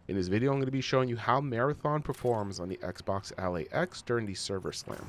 In this video, I'm going to be showing you how Marathon performs on the Xbox LAX during the server slam.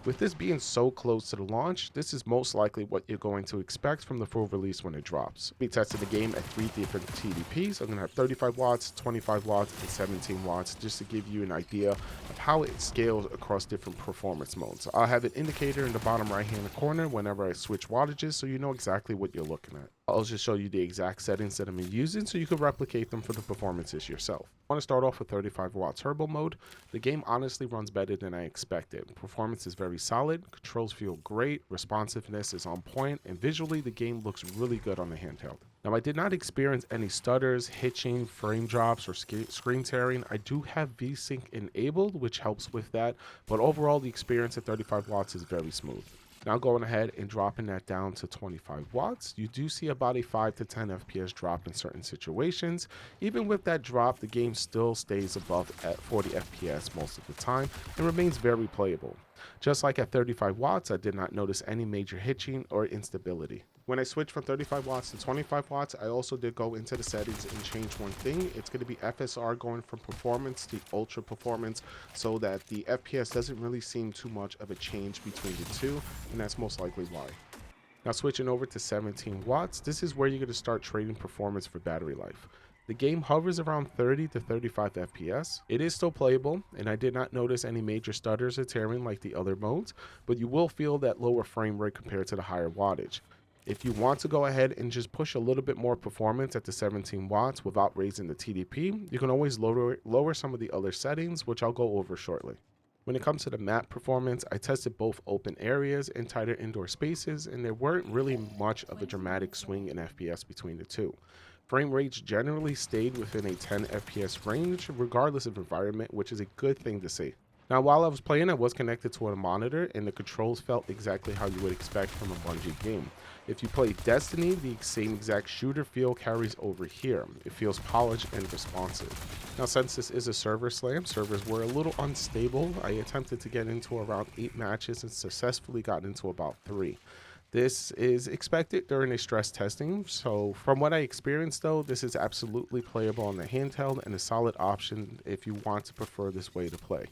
With this being so close to the launch, this is most likely what you're going to expect from the full release when it drops. We tested the game at 3 different TDPs. I'm going to have 35 watts, 25 watts, and 17 watts just to give you an idea of how it scales across different performance modes. I'll have an indicator in the bottom right hand corner whenever I switch wattages so you know exactly what you're looking at. I'll just show you the exact settings that I'm using so you can replicate them for the performances yourself. I want to start off with 35 watt turbo mode. The game honestly runs better than I expected. Performance is very solid, controls feel great, responsiveness is on point, and visually the game looks really good on the handheld. Now, I did not experience any stutters, hitching, frame drops, or screen tearing. I do have VSync enabled, which helps with that, but overall the experience at 35 watts is very smooth. Now going ahead and dropping that down to 25 watts, you do see about a 5 to 10 FPS drop in certain situations. Even with that drop, the game still stays above at 40 FPS most of the time and remains very playable. Just like at 35 watts, I did not notice any major hitching or instability. When I switched from 35 watts to 25 watts, I also did go into the settings and change one thing. It's going to be FSR going from performance to ultra performance so that the FPS doesn't really seem too much of a change between the two, and that's most likely why. Now switching over to 17 watts, this is where you're going to start trading performance for battery life. The game hovers around 30 to 35 FPS. It is still playable, and I did not notice any major stutters or tearing like the other modes, but you will feel that lower frame rate compared to the higher wattage. If you want to go ahead and just push a little bit more performance at the 17 watts without raising the TDP, you can always lower some of the other settings, which I'll go over shortly. When it comes to the map performance, I tested both open areas and tighter indoor spaces, and there weren't really much of a dramatic swing in FPS between the two. Frame rates generally stayed within a 10 FPS range, regardless of environment, which is a good thing to see. Now, while I was playing, I was connected to a monitor, and the controls felt exactly how you would expect from a Bungie game. If you play Destiny, the same exact shooter feel carries over here. It feels polished and responsive. Now, since this is a server slam, servers were a little unstable. I attempted to get into around 8 matches and successfully got into about 3. This is expected during a stress testing, so from what I experienced though, this is absolutely playable on the handheld and a solid option if you want to prefer this way to play.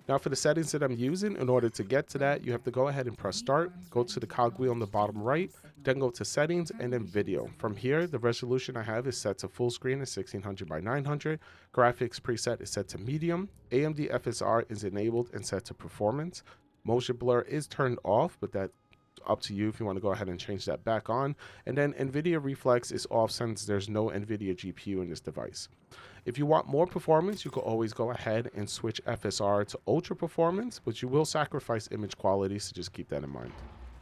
Now for the settings that I'm using, in order to get to that, you have to go ahead and press start, go to the cogwheel on the bottom right, then go to settings and then video. From here, the resolution I have is set to full screen at 1600 by 900. Graphics preset is set to medium. AMD FSR is enabled and set to performance. Motion blur is turned off, but that's up to you if you want to go ahead and change that back on. And then NVIDIA Reflex is off since there's no NVIDIA GPU in this device. If you want more performance, you can always go ahead and switch FSR to ultra performance, but you will sacrifice image quality, so just keep that in mind.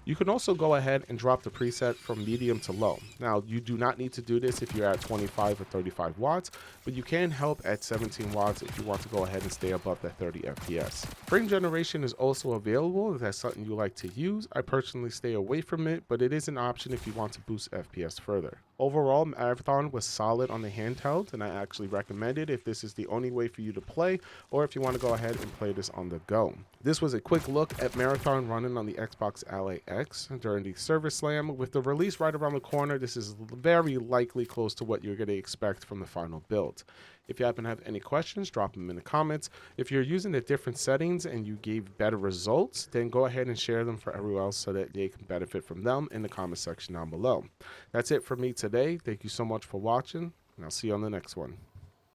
You can also go ahead and drop the preset from medium to low. Now, you do not need to do this if you're at 25 or 35 watts, but you can help at 17 watts if you want to go ahead and stay above that 30 FPS. Frame generation is also available if that's something you like to use. I personally stay away from it, but it is an option if you want to boost FPS further. Overall, Marathon was solid on the handheld, and I actually recommend it if this is the only way for you to play, or if you want to go ahead and play this on the go. This was a quick look at Marathon running on the Xbox LAX during the server slam. With the release right around the corner, this is very likely close to what you're going to expect from the final build. If you happen to have any questions, drop them in the comments. If you're using the different settings and you gave better results, then go ahead and share them for everyone else so that they can benefit from them in the comment section down below. That's it for me today. Thank you so much for watching, and I'll see you on the next one.